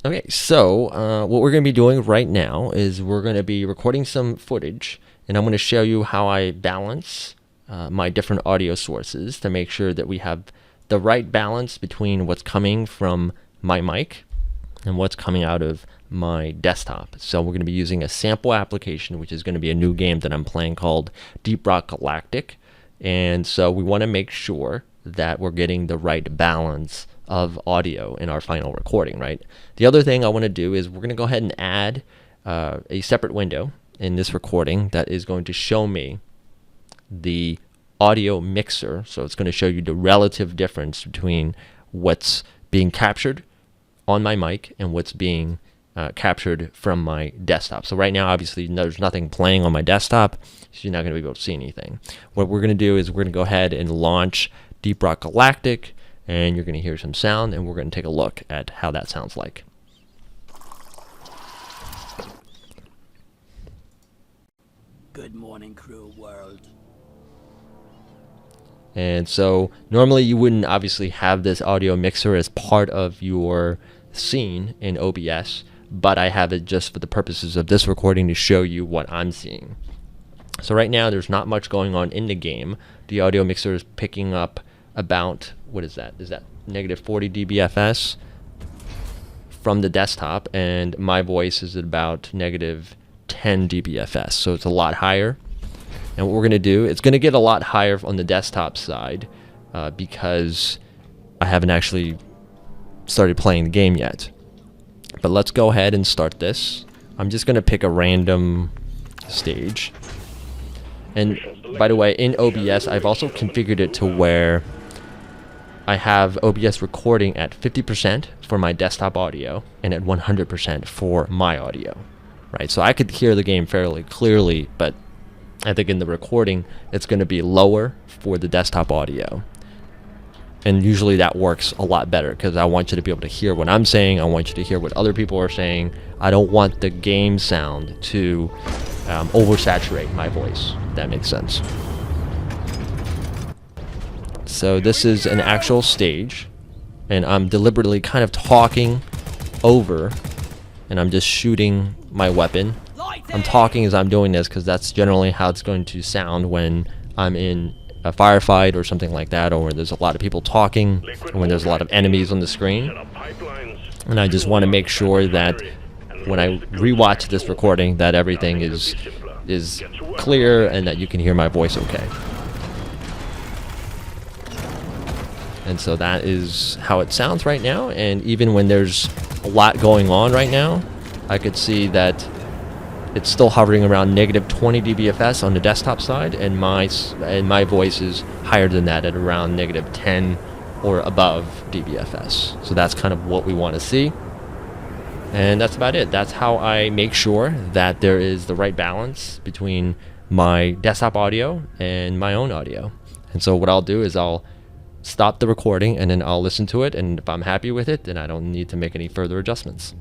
Okay, so what we're going to be doing right now is we're going to be recording some footage, and I'm going to show you how I balance my different audio sources to make sure that we have the right balance between what's coming from my mic and what's coming out of my desktop. So we're going to be using a sample application, which is going to be a new game that I'm playing called Deep Rock Galactic. And so we want to make sure that we're getting the right balance of audio in our final recording, right? The other thing I want to do is we're going to go ahead and add a separate window in this recording that is going to show me the audio mixer. So it's going to show you the relative difference between what's being captured on my mic and what's being captured from my desktop. So right now, obviously, there's nothing playing on my desktop, so you're not going to be able to see anything. What we're going to do is we're going to go ahead and launch Deep Rock Galactic, and you're going to hear some sound, and we're going to take a look at how that sounds like. Good morning, crew world. And so normally you wouldn't obviously have this audio mixer as part of your scene in OBS, but I have it just for the purposes of this recording to show you what I'm seeing. So right now there's not much going on in the game. The audio mixer is picking up about, what is that? Is that negative 40 dBFS from the desktop, and my voice is at about negative 10 dBFS, so it's a lot higher. And what we're going to do, it's going to get a lot higher on the desktop side because I haven't actually started playing the game yet. But let's go ahead and start this. I'm just going to pick a random stage. And by the way, in OBS, I've also configured it to where I have OBS recording at 50% for my desktop audio and at 100% for my audio. Right? So I could hear the game fairly clearly, but I think in the recording, it's going to be lower for the desktop audio. And usually that works a lot better because I want you to be able to hear what I'm saying. I want you to hear what other people are saying. I don't want the game sound to oversaturate my voice, if that makes sense. So this is an actual stage, and I'm deliberately kind of talking over, and I'm just shooting my weapon. I'm talking as I'm doing this because that's generally how it's going to sound when I'm in a firefight or something like that, or when there's a lot of people talking, or when there's a lot of enemies on the screen. And I just want to make sure that when I rewatch this recording that everything is clear and that you can hear my voice okay. And so that is how it sounds right now, and even when there's a lot going on right now, I could see that it's still hovering around negative 20 dBFS on the desktop side, and my voice is higher than that at around negative 10 or above dBFS. So that's kind of what we want to see. And that's about it. That's how I make sure that there is the right balance between my desktop audio and my own audio. And so what I'll do is I'll stop the recording and then I'll listen to it, and if I'm happy with it, then I don't need to make any further adjustments.